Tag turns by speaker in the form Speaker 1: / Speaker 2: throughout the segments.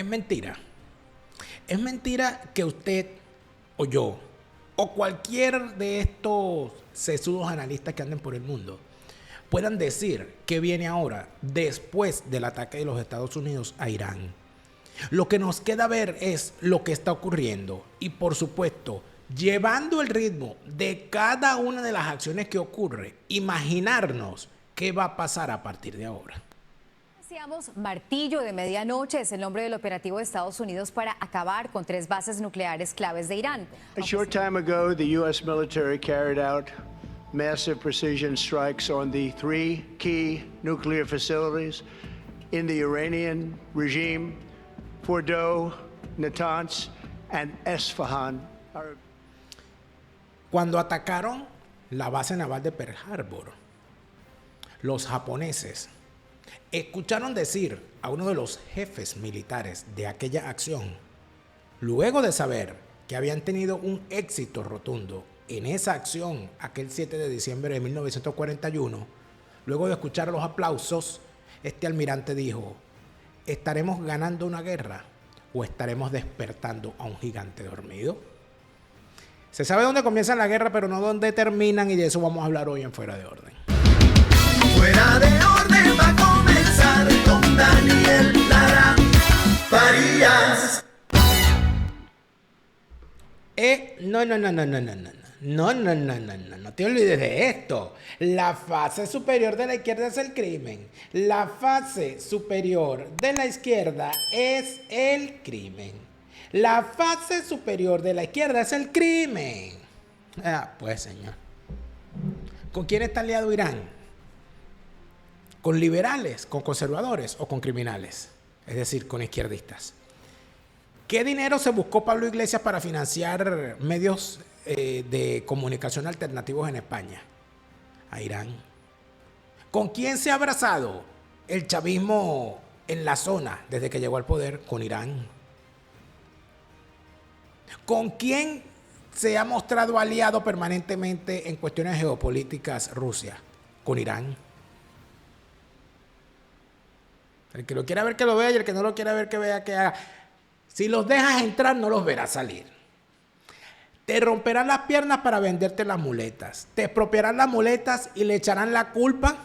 Speaker 1: Es mentira. Es mentira que usted o yo o cualquier de estos sesudos analistas que anden por el mundo puedan decir que viene ahora después del ataque de los Estados Unidos a Irán. Lo que nos queda ver es lo que está ocurriendo y, por supuesto, llevando el ritmo de cada una de las acciones que ocurre, imaginarnos qué va a pasar a partir de ahora.
Speaker 2: Decíamos, Martillo de Medianoche es el nombre del operativo de Estados Unidos para acabar con 3 bases nucleares claves de Irán.
Speaker 3: A short time ago, the U.S. military carried out massive precision strikes on the 3 key nuclear facilities in the Iranian regime, Fordow, Natanz, and Esfahan.
Speaker 1: Cuando atacaron la base naval de Pearl Harbor, los japoneses escucharon decir a uno de los jefes militares de aquella acción, luego de saber que habían tenido un éxito rotundo en esa acción aquel 7 de diciembre de 1941, luego de escuchar los aplausos, este almirante dijo: ¿estaremos ganando una guerra o estaremos despertando a un gigante dormido? Se sabe dónde comienza la guerra, pero no dónde terminan, y de eso vamos a hablar hoy en Fuera de Orden.
Speaker 4: Fuera de Orden va a comenzar con Daniel Lara Farías.
Speaker 1: No te olvides de esto. La fase superior de la izquierda es el crimen. La fase superior de la izquierda es el crimen. La fase superior de la izquierda es el crimen. Pues señor. ¿Con quién está aliado Irán? ¿Con liberales, con conservadores o con criminales? Es decir, con izquierdistas. ¿Qué dinero se buscó Pablo Iglesias para financiar medios de comunicación alternativos en España? A Irán. ¿Con quién se ha abrazado el chavismo en la zona desde que llegó al poder? Con Irán. ¿Con quién se ha mostrado aliado permanentemente en cuestiones geopolíticas Rusia? Con Irán. El que lo quiera ver que lo vea y el que no lo quiera ver que vea que haga. Si los dejas entrar, no los verás salir. Te romperán las piernas para venderte las muletas. Te expropiarán las muletas y le echarán la culpa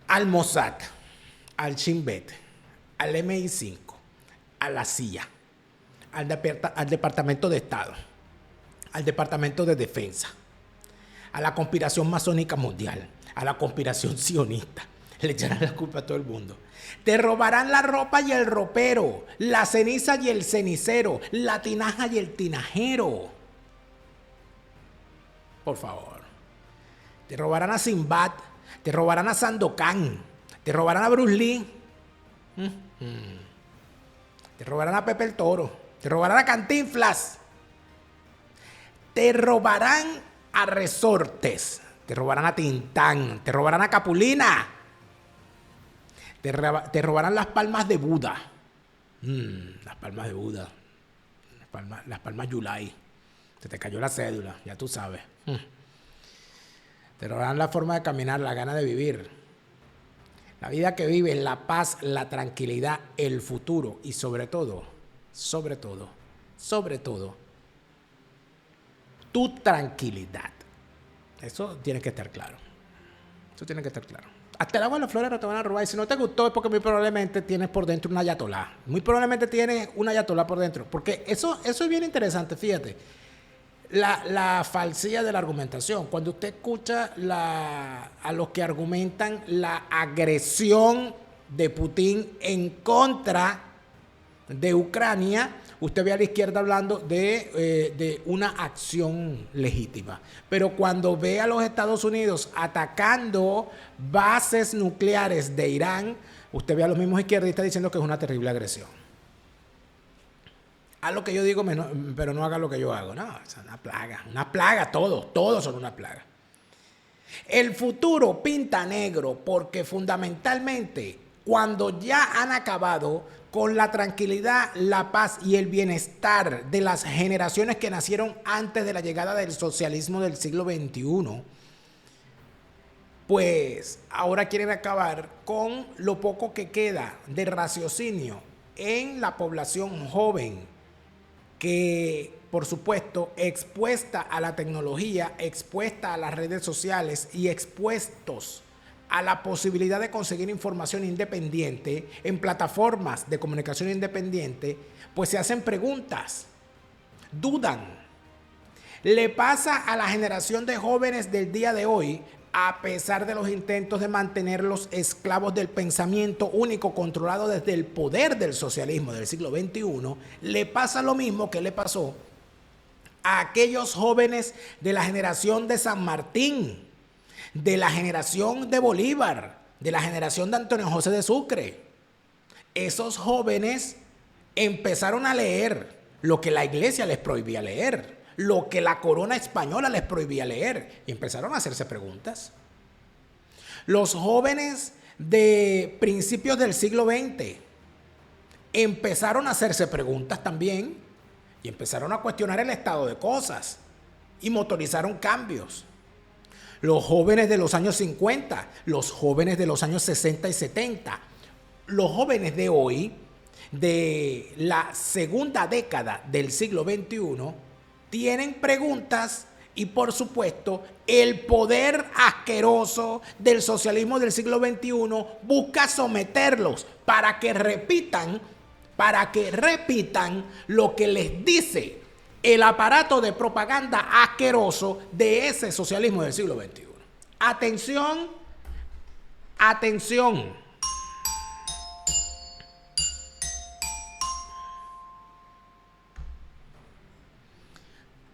Speaker 1: al Mossad, al Shin Bet, al MI5, a la CIA, al Departamento de Estado, al Departamento de Defensa, a la conspiración masónica mundial, a la conspiración sionista. Le echarán la culpa a todo el mundo. Te robarán la ropa y el ropero, la ceniza y el cenicero, la tinaja y el tinajero. Por favor. Te robarán a Sinbad, te robarán a Sandokan, te robarán a Bruce Lee, te robarán a Pepe el Toro, te robarán a Cantinflas, te robarán a Resortes, te robarán a Tintán, te robarán a Capulina. Te robarán las palmas de Buda. Las palmas de Buda. Las palmas Yulai. Se te cayó la cédula, ya tú sabes. Te robarán la forma de caminar, la gana de vivir. La vida que vives, la paz, la tranquilidad, el futuro y sobre todo, tu tranquilidad. Eso tiene que estar claro. Hasta el agua de la flora no te van a robar. Y si no te gustó es porque muy probablemente tienes por dentro una ayatolá. Muy probablemente tienes una ayatolá por dentro. Porque eso es bien interesante, fíjate. La falsía de la argumentación. Cuando usted escucha a los que argumentan la agresión de Putin en contra de Ucrania, usted ve a la izquierda hablando de una acción legítima. Pero cuando ve a los Estados Unidos atacando bases nucleares de Irán, usted ve a los mismos izquierdistas diciendo que es una terrible agresión. Haz lo que yo digo, pero no haga lo que yo hago. No, es una plaga, todos son una plaga. El futuro pinta negro porque fundamentalmente cuando ya han acabado con la tranquilidad, la paz y el bienestar de las generaciones que nacieron antes de la llegada del socialismo del siglo XXI, pues ahora quieren acabar con lo poco que queda de raciocinio en la población joven, que por supuesto expuesta a la tecnología, expuesta a las redes sociales y expuestos a la posibilidad de conseguir información independiente en plataformas de comunicación independiente, pues se hacen preguntas, dudan. Le pasa a la generación de jóvenes del día de hoy, a pesar de los intentos de mantenerlos esclavos del pensamiento único controlado desde el poder del socialismo del siglo XXI, le pasa lo mismo que le pasó a aquellos jóvenes de la generación de San Martín, de la generación de Bolívar, de la generación de Antonio José de Sucre. Esos jóvenes empezaron a leer lo que la iglesia les prohibía leer, lo que la corona española les prohibía leer, y empezaron a hacerse preguntas. Los jóvenes de principios del siglo XX empezaron a hacerse preguntas también y empezaron a cuestionar el estado de cosas y motorizaron cambios. Los jóvenes de los años 50, los jóvenes de los años 60 y 70, los jóvenes de hoy, de la segunda década del siglo XXI, tienen preguntas y, por supuesto, el poder asqueroso del socialismo del siglo XXI busca someterlos para que repitan lo que les dice el aparato de propaganda asqueroso de ese socialismo del siglo XXI. Atención, atención.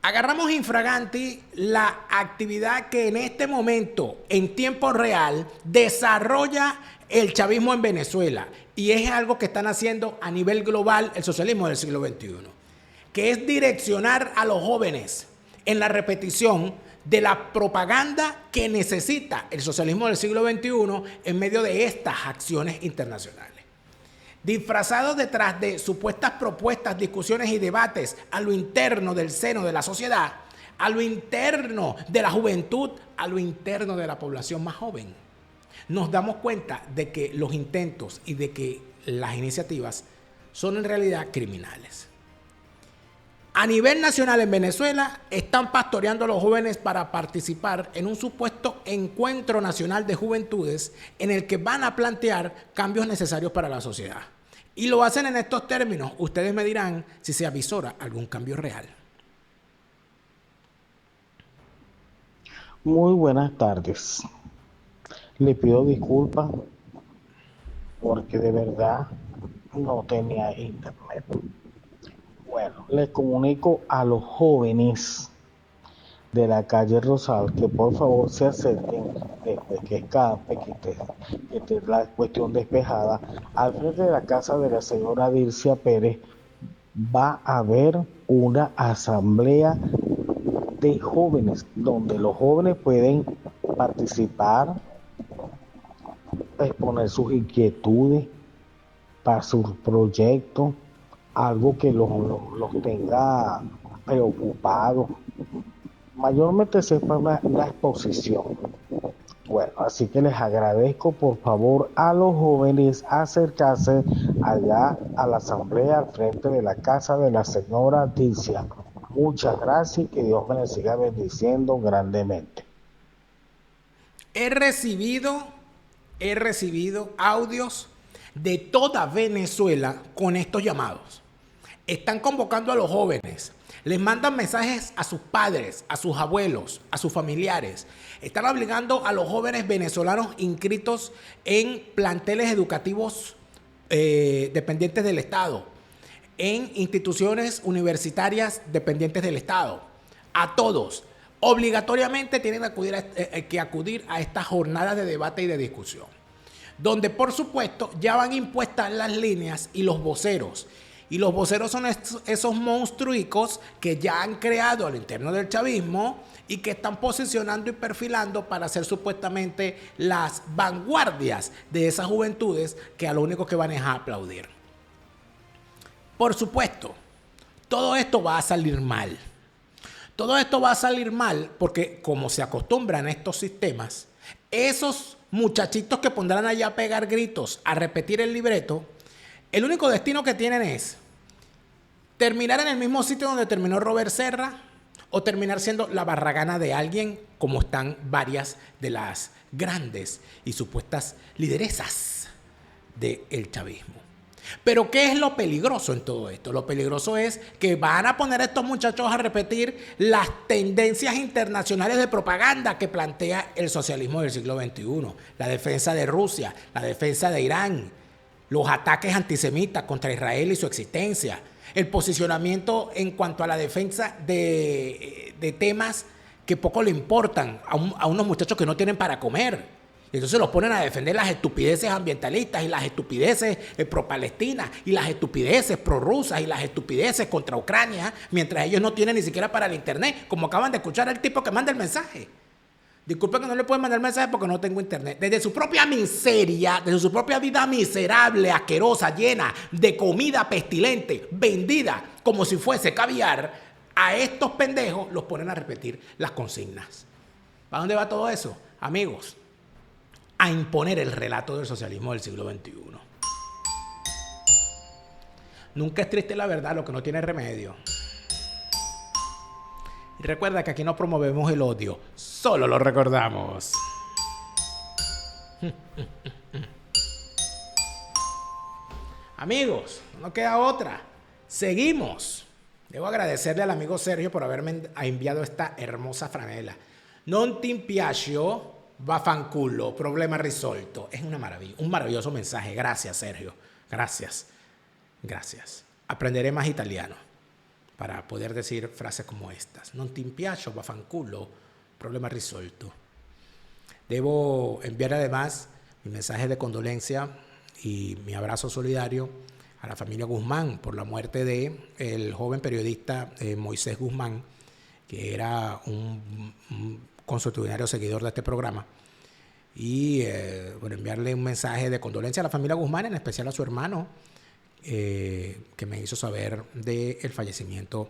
Speaker 1: Agarramos infraganti la actividad que en este momento, en tiempo real, desarrolla el chavismo en Venezuela. Y es algo que están haciendo a nivel global el socialismo del siglo XXI, que es direccionar a los jóvenes en la repetición de la propaganda que necesita el socialismo del siglo XXI en medio de estas acciones internacionales. Disfrazados detrás de supuestas propuestas, discusiones y debates a lo interno del seno de la sociedad, a lo interno de la juventud, a lo interno de la población más joven, nos damos cuenta de que los intentos y de que las iniciativas son en realidad criminales. A nivel nacional en Venezuela están pastoreando a los jóvenes para participar en un supuesto encuentro nacional de juventudes en el que van a plantear cambios necesarios para la sociedad. Y lo hacen en estos términos. Ustedes me dirán si se avisora algún cambio real.
Speaker 5: Muy buenas tardes. Le pido disculpas porque de verdad no tenía internet. Bueno, les comunico a los jóvenes de la calle Rosal que por favor se acerquen después que escape, que esté la cuestión despejada. Al frente de la casa de la señora Dircia Pérez va a haber una asamblea de jóvenes donde los jóvenes pueden participar, exponer sus inquietudes para sus proyectos, algo que los tenga preocupados. Mayormente se forma una exposición. Bueno, así que les agradezco por favor a los jóvenes acercarse allá a la asamblea al frente de la casa de la señora Dircia. Muchas gracias y que Dios me les siga bendiciendo grandemente.
Speaker 1: He recibido audios de toda Venezuela con estos llamados. Están convocando a los jóvenes, les mandan mensajes a sus padres, a sus abuelos, a sus familiares. Están obligando a los jóvenes venezolanos inscritos en planteles educativos dependientes del Estado, en instituciones universitarias dependientes del Estado. A todos, obligatoriamente tienen que acudir a estas jornadas de debate y de discusión, donde por supuesto ya van impuestas las líneas y los voceros. Y los voceros son esos monstruicos que ya han creado al interno del chavismo y que están posicionando y perfilando para ser supuestamente las vanguardias de esas juventudes que a lo único que van es a aplaudir. Por supuesto, todo esto va a salir mal. Todo esto va a salir mal porque, como se acostumbra en estos sistemas, Esos muchachitos que pondrán allá a pegar gritos, a repetir el libreto, el único destino que tienen es terminar en el mismo sitio donde terminó Robert Serra o terminar siendo la barragana de alguien, como están varias de las grandes y supuestas lideresas del chavismo. Pero ¿qué es lo peligroso en todo esto? Lo peligroso es que van a poner a estos muchachos a repetir las tendencias internacionales de propaganda que plantea el socialismo del siglo XXI. La defensa de Rusia, la defensa de Irán, los ataques antisemitas contra Israel y su existencia, el posicionamiento en cuanto a la defensa de temas que poco le importan a unos muchachos que no tienen para comer. Y entonces los ponen a defender las estupideces ambientalistas y las estupideces pro-palestinas y las estupideces pro-rusas y las estupideces contra Ucrania, mientras ellos no tienen ni siquiera para el internet, como acaban de escuchar al tipo que manda el mensaje. Disculpen que no le pueden mandar el mensaje porque no tengo internet. Desde su propia miseria, desde su propia vida miserable, asquerosa, llena de comida pestilente, vendida como si fuese caviar, a estos pendejos los ponen a repetir las consignas. ¿Para dónde va todo eso? Amigos, a imponer el relato del socialismo del siglo XXI. Nunca es triste la verdad, lo que no tiene remedio. Y recuerda que aquí no promovemos el odio, solo lo recordamos. Amigos, no queda otra. Seguimos. Debo agradecerle al amigo Sergio por haberme enviado esta hermosa franela. Non ti piacio, vaffanculo, problema risolto. Es una maravilla, un maravilloso mensaje. Gracias, Sergio. Gracias. Gracias. Aprenderé más italiano para poder decir frases como estas. Non ti piacio, vaffanculo, problema risolto. Debo enviar además mi mensaje de condolencia y mi abrazo solidario a la familia Guzmán por la muerte de el joven periodista Moisés Guzmán, que era un consuetudinario seguidor de este programa. Y bueno, enviarle un mensaje de condolencia a la familia Guzmán, en especial a su hermano, que me hizo saber del fallecimiento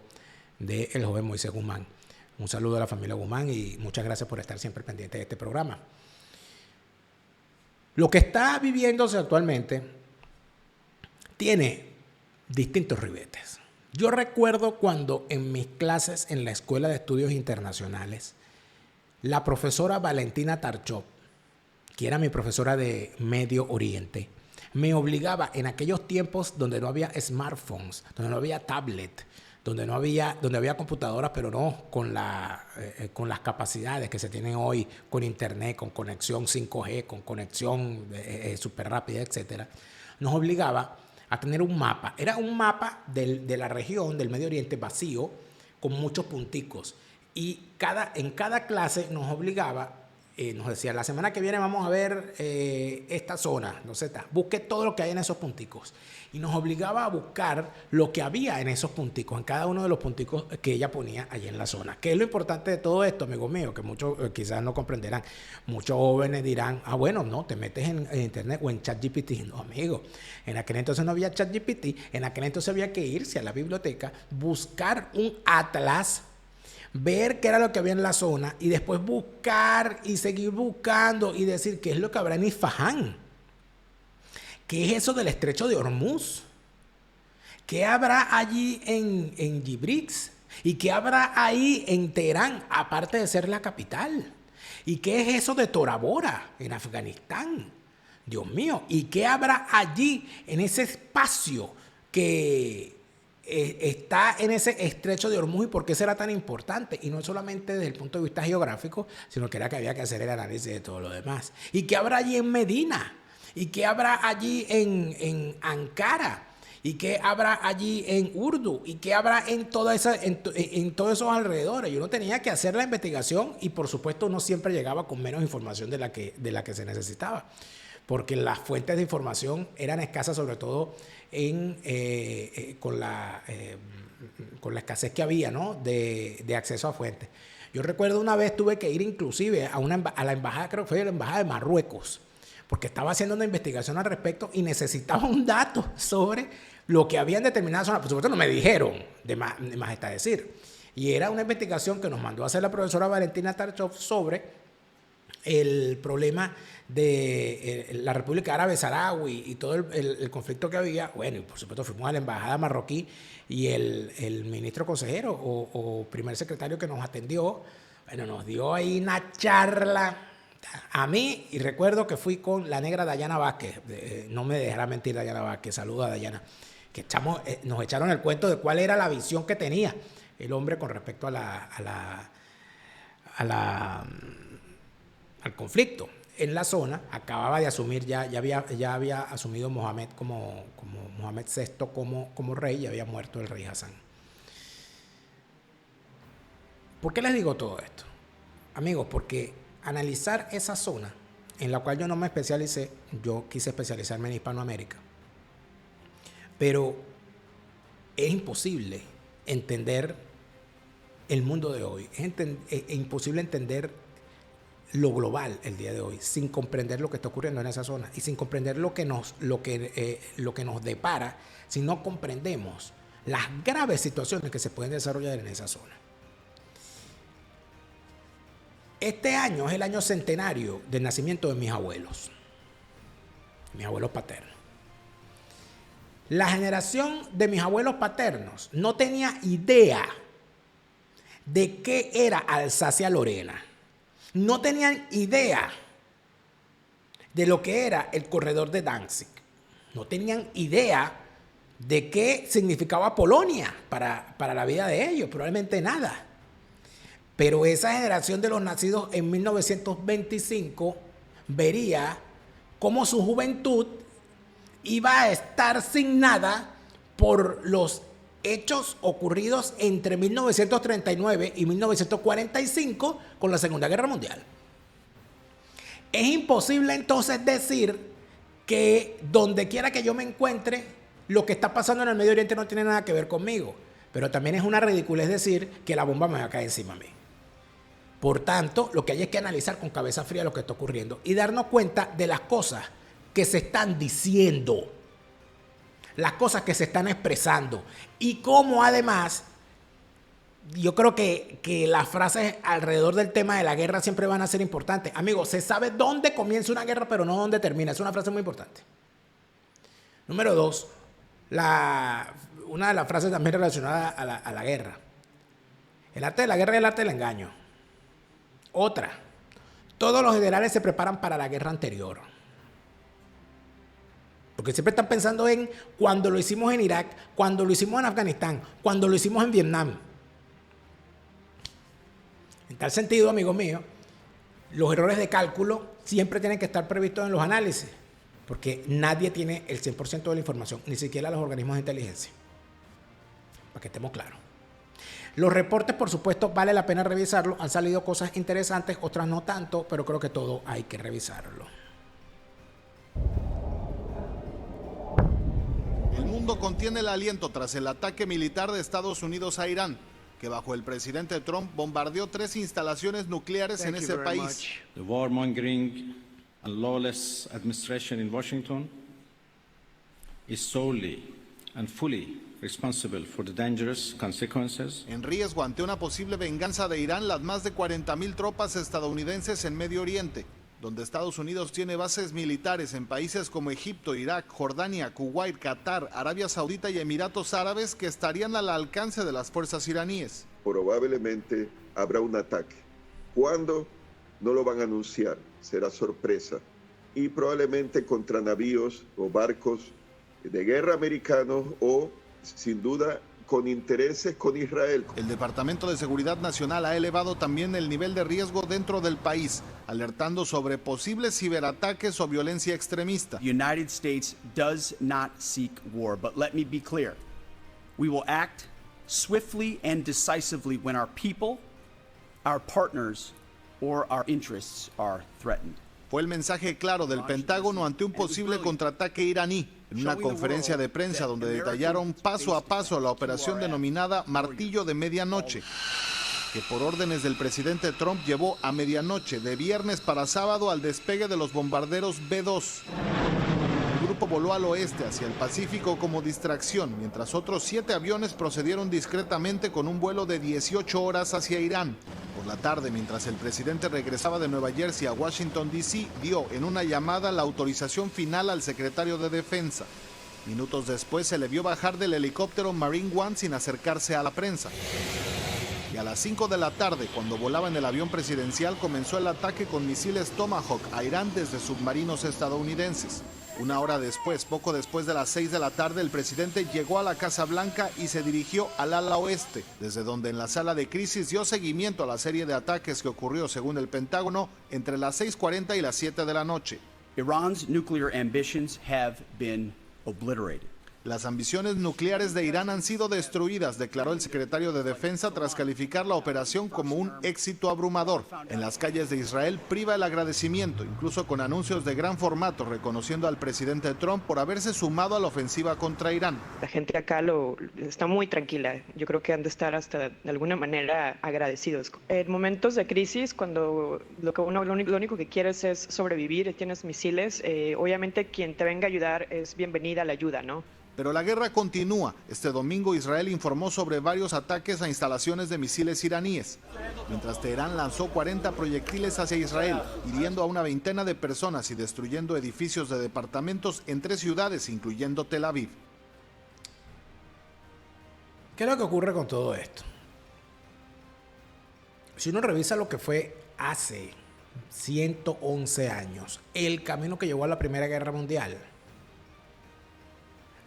Speaker 1: del joven Moisés Guzmán. Un saludo a la familia Guzmán y muchas gracias por estar siempre pendiente de este programa. Lo que está viviéndose actualmente tiene distintos ribetes. Yo recuerdo cuando en mis clases en la Escuela de Estudios Internacionales, la profesora Valentina Tarchov, que era mi profesora de Medio Oriente, me obligaba en aquellos tiempos donde no había smartphones, donde no había tablet, donde había computadoras, pero no con las capacidades que se tienen hoy con internet, con conexión 5G, con conexión súper rápida, etc. Nos obligaba a tener un mapa. Era un mapa de la región del Medio Oriente vacío, con muchos punticos. Y en cada clase nos obligaba, nos decía, la semana que viene vamos a ver esta zona, no sé, busque todo lo que hay en esos punticos. Y nos obligaba a buscar lo que había en esos punticos, en cada uno de los punticos que ella ponía allí en la zona. ¿Qué es lo importante de todo esto, amigo mío? Que muchos quizás no comprenderán. Muchos jóvenes dirán, bueno, no, te metes en internet o en ChatGPT. No, amigo, en aquel entonces no había ChatGPT, en aquel entonces había que irse a la biblioteca, buscar un atlas, ver qué era lo que había en la zona y después buscar y seguir buscando y decir qué es lo que habrá en Isfahán. ¿Qué es eso del estrecho de Hormuz? ¿Qué habrá allí en Gibrix? ¿Y qué habrá ahí en Teherán, aparte de ser la capital? ¿Y qué es eso de Tora Bora en Afganistán? Dios mío, ¿y qué habrá allí en ese espacio que está en ese estrecho de Hormuz y por qué será tan importante? Y no solamente desde el punto de vista geográfico, sino que era que había que hacer el análisis de todo lo demás. ¿Y qué habrá allí en Medina? ¿Y qué habrá allí en Ankara? ¿Y qué habrá allí en Urdu? ¿Y qué habrá en todos esos alrededores? Yo no tenía que hacer la investigación y por supuesto uno siempre llegaba con menos información de la que se necesitaba, porque las fuentes de información eran escasas, sobre todo con la escasez que había, ¿no? de acceso a fuentes. Yo recuerdo una vez tuve que ir inclusive a la embajada, creo que fue la embajada de Marruecos, porque estaba haciendo una investigación al respecto y necesitaba un dato sobre lo que había en determinadas zonas. Por supuesto no me dijeron, de más está decir. Y era una investigación que nos mandó a hacer la profesora Valentina Tarchov sobre el problema de la República Árabe Saharaui y todo el conflicto que había, bueno, y por supuesto fuimos a la embajada marroquí y el ministro consejero o primer secretario que nos atendió, bueno, nos dio ahí una charla a mí, y recuerdo que fui con la negra Dayana Vázquez, no me dejará mentir Dayana Vázquez, saluda a Dayana, que nos echaron el cuento de cuál era la visión que tenía el hombre con respecto al conflicto en la zona. Acababa de asumir, ya había asumido Mohamed como Mohamed VI como rey, y había muerto el rey Hassan. ¿Por qué les digo todo esto? Amigos, porque analizar esa zona en la cual yo no me especialicé, yo quise especializarme en Hispanoamérica, pero es imposible entender el mundo de hoy, es imposible entender lo global el día de hoy sin comprender lo que está ocurriendo en esa zona y sin comprender lo que nos depara si no comprendemos las graves situaciones que se pueden desarrollar en esa zona. Este año es el año centenario del nacimiento de mis abuelos paternos. La generación de mis abuelos paternos no tenía idea de qué era Alsacia-Lorena. No tenían idea de lo que era el corredor de Danzig. No tenían idea de qué significaba Polonia para la vida de ellos. Probablemente nada. Pero esa generación de los nacidos en 1925 vería cómo su juventud iba a estar sin nada por los hechos ocurridos entre 1939 y 1945 con la Segunda Guerra Mundial. Es imposible entonces decir que donde quiera que yo me encuentre, lo que está pasando en el Medio Oriente no tiene nada que ver conmigo. Pero también es una ridiculez decir que la bomba me va a caer encima a mí. Por tanto, lo que hay es que analizar con cabeza fría lo que está ocurriendo y darnos cuenta de las cosas que se están diciendo, las cosas que se están expresando, y cómo además, yo creo que las frases alrededor del tema de la guerra siempre van a ser importantes. Amigos, se sabe dónde comienza una guerra, pero no dónde termina. Es una frase muy importante. Número 2, una de las frases también relacionada a la guerra. El arte de la guerra es el arte del engaño. Otra, todos los generales se preparan para la guerra anterior. Porque siempre están pensando en cuando lo hicimos en Irak, cuando lo hicimos en Afganistán, cuando lo hicimos en Vietnam. En tal sentido, amigos míos, los errores de cálculo siempre tienen que estar previstos en los análisis, porque nadie tiene el 100% de la información, ni siquiera los organismos de inteligencia. Para que estemos claros. Los reportes, por supuesto, vale la pena revisarlos. Han salido cosas interesantes, otras no tanto, pero creo que todo hay que revisarlo.
Speaker 6: El mundo contiene el aliento tras el ataque militar de Estados Unidos a Irán, que bajo el presidente Trump bombardeó 3 instalaciones nucleares en ese país.
Speaker 7: The warmongering and lawless administration in Washington is solely and fully responsible for the dangerous consequences.
Speaker 6: En riesgo ante una posible venganza de Irán, las más de 40,000 tropas estadounidenses en Medio Oriente, donde Estados Unidos tiene bases militares en países como Egipto, Irak, Jordania, Kuwait, Qatar, Arabia Saudita y Emiratos Árabes, que estarían al alcance de las fuerzas iraníes.
Speaker 8: Probablemente habrá un ataque. ¿Cuándo? No lo van a anunciar, será sorpresa. Y probablemente contra navíos o barcos de guerra americanos o, sin duda, con intereses con Israel.
Speaker 6: El Departamento de Seguridad Nacional ha elevado también el nivel de riesgo dentro del país, alertando sobre posibles ciberataques o violencia extremista.
Speaker 9: The United States does not seek war, but let me be clear. We will act swiftly and decisively when our people, our partners, or our interests are threatened.
Speaker 6: Fue el mensaje claro del Pentágono ante un posible contraataque iraní, en una conferencia de prensa donde detallaron paso a paso la operación denominada Martillo de Medianoche, que por órdenes del presidente Trump llevó a medianoche de viernes para sábado al despegue de los bombarderos B-2. El grupo voló al oeste hacia el Pacífico como distracción, mientras otros 7 aviones procedieron discretamente con un vuelo de 18 horas hacia Irán, Por la tarde, mientras el presidente regresaba de Nueva Jersey a Washington, D.C., dio en una llamada la autorización final al secretario de Defensa. Minutos después se le vio bajar del helicóptero Marine One sin acercarse a la prensa. Y a las 5 de la tarde, cuando volaba en el avión presidencial, comenzó el ataque con misiles Tomahawk a Irán desde submarinos estadounidenses. Una hora después, poco después de las 6 de la tarde, el presidente llegó a la Casa Blanca y se dirigió al ala oeste, desde donde en la sala de crisis dio seguimiento a la serie de ataques que ocurrió, según el Pentágono, entre las 6:40 y las 7 de la noche.
Speaker 9: Iran's nuclear ambitions have been obliterated.
Speaker 6: Las ambiciones nucleares de Irán han sido destruidas, declaró el secretario de Defensa tras calificar la operación como un éxito abrumador. En las calles de Israel priva el agradecimiento, incluso con anuncios de gran formato, reconociendo al presidente Trump por haberse sumado a la ofensiva contra Irán.
Speaker 10: La gente acá está muy tranquila. Yo creo que han de estar hasta de alguna manera agradecidos. En momentos de crisis, cuando lo único que quieres es sobrevivir y tienes misiles, obviamente quien te venga a ayudar es bienvenida a la ayuda, ¿no?
Speaker 6: Pero la guerra continúa. Este domingo Israel informó sobre varios ataques a instalaciones de misiles iraníes, mientras Teherán lanzó 40 proyectiles hacia Israel, hiriendo a una veintena de personas y destruyendo edificios de departamentos en 3 ciudades, incluyendo Tel Aviv.
Speaker 1: ¿Qué es lo que ocurre con todo esto? Si uno revisa lo que fue hace 111 años, el camino que llevó a la Primera Guerra Mundial,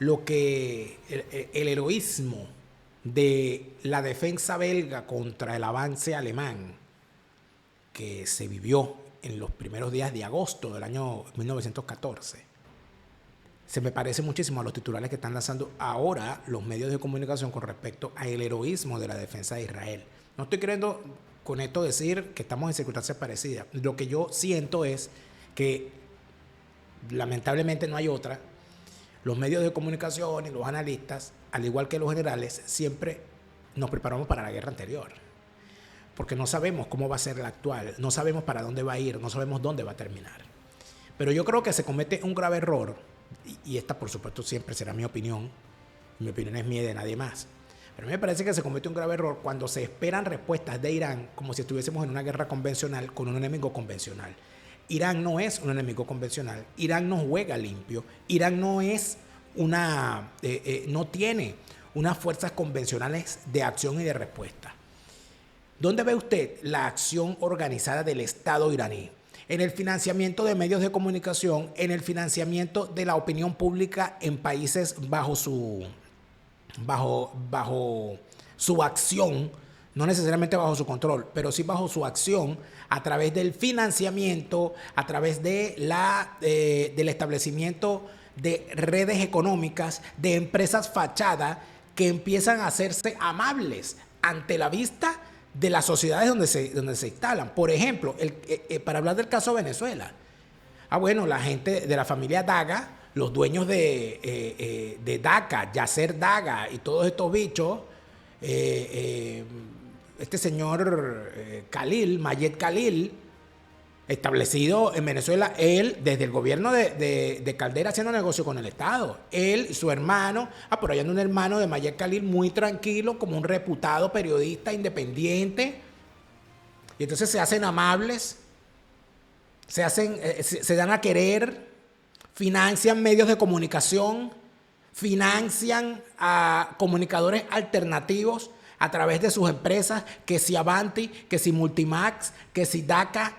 Speaker 1: lo que el heroísmo de la defensa belga contra el avance alemán que se vivió en los primeros días de agosto del año 1914, se me parece muchísimo a los titulares que están lanzando ahora los medios de comunicación con respecto al heroísmo de la defensa de Israel. No estoy queriendo con esto decir que estamos en circunstancias parecidas. Lo que yo siento es que lamentablemente no hay otra. Los medios de comunicación y los analistas, al igual que los generales, siempre nos preparamos para la guerra anterior. Porque no sabemos cómo va a ser la actual, no sabemos para dónde va a ir, no sabemos dónde va a terminar. Pero yo creo que se comete un grave error, y esta por supuesto siempre será mi opinión es mía y de nadie más. Pero a mí me parece que se comete un grave error cuando se esperan respuestas de Irán como si estuviésemos en una guerra convencional con un enemigo convencional. Irán no es un enemigo convencional, Irán no juega limpio, Irán no es no tiene unas fuerzas convencionales de acción y de respuesta. ¿Dónde ve usted la acción organizada del Estado iraní? En el financiamiento de medios de comunicación, en el financiamiento de la opinión pública en países bajo su acción, no necesariamente bajo su control, pero sí bajo su acción a través del financiamiento, a través de del establecimiento de redes económicas, de empresas fachada que empiezan a hacerse amables ante la vista de las sociedades donde se instalan. Por ejemplo, para hablar del caso de Venezuela. Bueno, la gente de la familia Daga, los dueños de Daca, Yasser Daga y todos estos bichos, este señor Khalil, Mayed Khalil, establecido en Venezuela, él desde el gobierno de Caldera haciendo negocio con el Estado. Él y su hermano, por allá anda un hermano de Mayed Khalil muy tranquilo, como un reputado periodista independiente. Y entonces se hacen amables, se dan a querer, financian medios de comunicación, financian a comunicadores alternativos a través de sus empresas, que si Avanti, que si Multimax, que si DACA,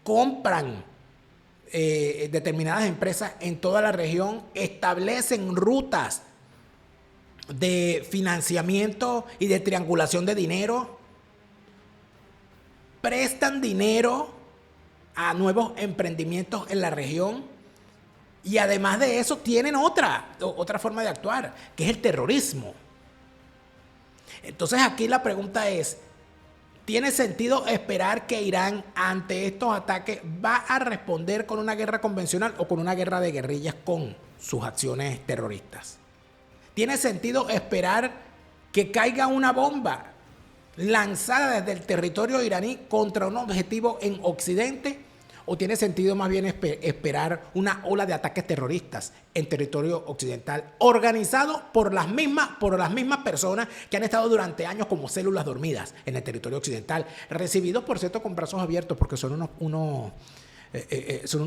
Speaker 1: compran determinadas empresas en toda la región, establecen rutas de financiamiento y de triangulación de dinero, prestan dinero a nuevos emprendimientos en la región y además de eso tienen otra forma de actuar, que es el terrorismo. Entonces aquí la pregunta es, ¿tiene sentido esperar que Irán ante estos ataques va a responder con una guerra convencional o con una guerra de guerrillas con sus acciones terroristas? ¿Tiene sentido esperar que caiga una bomba lanzada desde el territorio iraní contra un objetivo en Occidente? ¿O tiene sentido más bien esperar una ola de ataques terroristas en territorio occidental organizado por las mismas personas que han estado durante años como células dormidas en el territorio occidental, recibidos por cierto con brazos abiertos porque son unos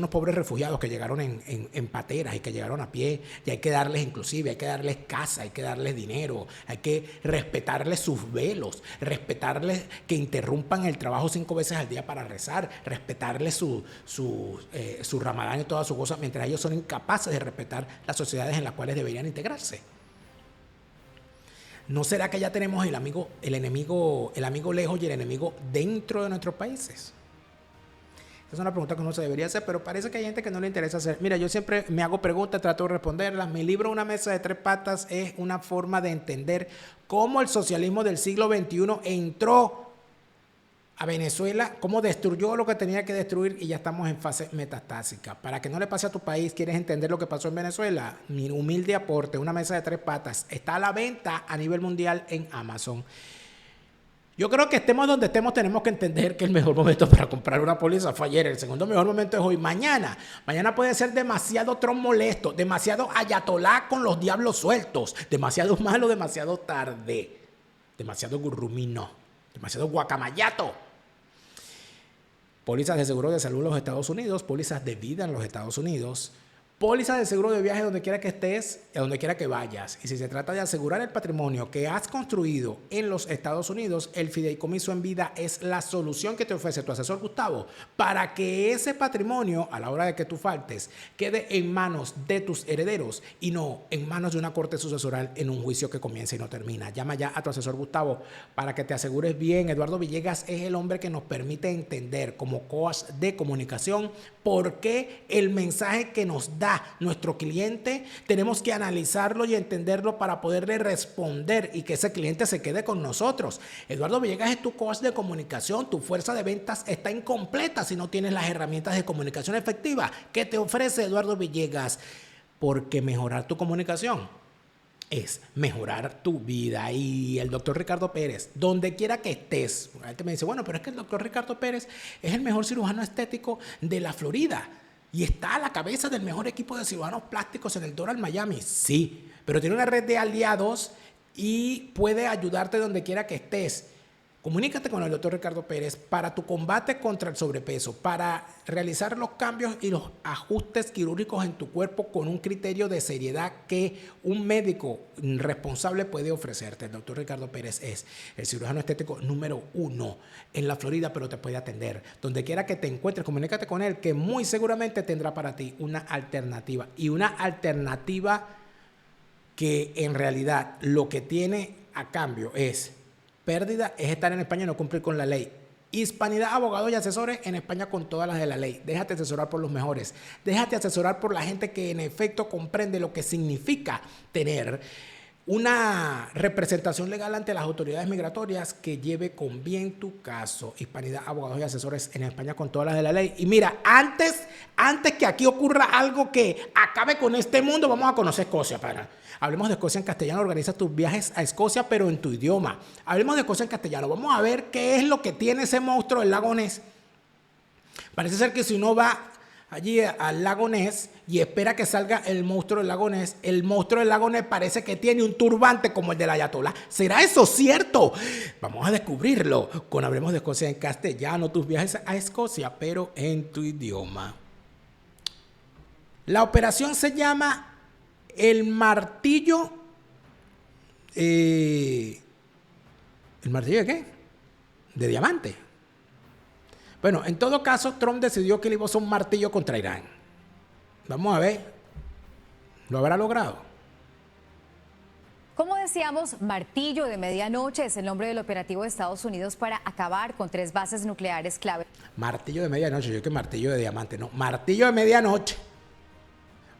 Speaker 1: pobres refugiados que llegaron en pateras y que llegaron a pie, y hay que darles casa, hay que darles dinero, hay que respetarles sus velos, respetarles que interrumpan el trabajo 5 veces al día para rezar, respetarles su ramadán y todas sus cosas, mientras ellos son incapaces de respetar las sociedades en las cuales deberían integrarse. ¿No será que ya tenemos el amigo lejos y el enemigo dentro de nuestros países? Es una pregunta que uno se debería hacer, pero parece que hay gente que no le interesa hacer. Mira, yo siempre me hago preguntas, trato de responderlas. Mi libro Una mesa de 3 patas es una forma de entender cómo el socialismo del siglo XXI entró a Venezuela, cómo destruyó lo que tenía que destruir y ya estamos en fase metastásica. Para que no le pase a tu país, ¿quieres entender lo que pasó en Venezuela? Mi humilde aporte, Una mesa de 3 patas, está a la venta a nivel mundial en Amazon. Yo creo que estemos donde estemos, tenemos que entender que el mejor momento para comprar una póliza fue ayer. El segundo mejor momento es hoy. Mañana puede ser demasiado Trump molesto, demasiado ayatolá con los diablos sueltos, demasiado malo, demasiado tarde, demasiado gurrumino, demasiado guacamayato. Pólizas de seguro de salud en los Estados Unidos, pólizas de vida en los Estados Unidos, pólizas de seguro de viaje donde quiera que estés, a donde quiera que vayas. Y si se trata de asegurar el patrimonio que has construido en los Estados Unidos, el fideicomiso en vida es la solución que te ofrece tu asesor Gustavo para que ese patrimonio, a la hora de que tú faltes, quede en manos de tus herederos y no en manos de una corte sucesoral en un juicio que comienza y no termina. Llama ya a tu asesor Gustavo para que te asegures bien. Eduardo Villegas es el hombre que nos permite entender como coach de comunicación por qué el mensaje que nos da nuestro cliente tenemos que analizarlo y entenderlo para poderle responder y que ese cliente se quede con nosotros. Eduardo Villegas es tu coach de comunicación. Tu fuerza de ventas está incompleta si no tienes las herramientas de comunicación efectiva que te ofrece Eduardo Villegas, porque mejorar tu comunicación es mejorar tu vida. Y el doctor Ricardo Pérez, donde quiera que estés, la gente me dice, bueno, pero es que el doctor Ricardo Pérez es el mejor cirujano estético de la Florida y está a la cabeza del mejor equipo de cirujanos plásticos en el Doral Miami. Sí, pero tiene una red de aliados y puede ayudarte donde quiera que estés. Comunícate con el doctor Ricardo Pérez para tu combate contra el sobrepeso, para realizar los cambios y los ajustes quirúrgicos en tu cuerpo con un criterio de seriedad que un médico responsable puede ofrecerte. El doctor Ricardo Pérez es el cirujano estético número 1 en la Florida, pero te puede atender. Donde quiera que te encuentres, comunícate con él, que muy seguramente tendrá para ti una alternativa. Y una alternativa que en realidad lo que tiene a cambio es pérdida, es estar en España y no cumplir con la ley. Hispanidad, abogados y asesores en España con todas las de la ley. Déjate asesorar por los mejores. Déjate asesorar por la gente que en efecto comprende lo que significa tener una representación legal ante las autoridades migratorias que lleve con bien tu caso. Hispanidad, abogados y asesores en España con todas las de la ley. Y mira, antes que aquí ocurra algo que acabe con este mundo, vamos a conocer Escocia, para. Hablemos de Escocia en castellano. Organiza tus viajes a Escocia, pero en tu idioma. Hablemos de Escocia en castellano. Vamos a ver qué es lo que tiene ese monstruo del lago Ness. Parece ser que si uno va allí al lago Ness y espera que salga el monstruo del lago Ness, el monstruo del lago Ness parece que tiene un turbante como el del Ayatolá. ¿Será eso cierto? Vamos a descubrirlo con Hablemos de Escocia en castellano. Tus viajes a Escocia, pero en tu idioma. La operación se llama El Martillo. ¿El martillo de qué? De diamante. Bueno, en todo caso, Trump decidió que le iba a usar un martillo contra Irán. Vamos a ver. ¿Lo habrá logrado?
Speaker 2: Como decíamos, Martillo de Medianoche es el nombre del operativo de Estados Unidos para acabar con 3 bases nucleares clave.
Speaker 1: Martillo de medianoche, yo que martillo de diamante, no. Martillo de medianoche.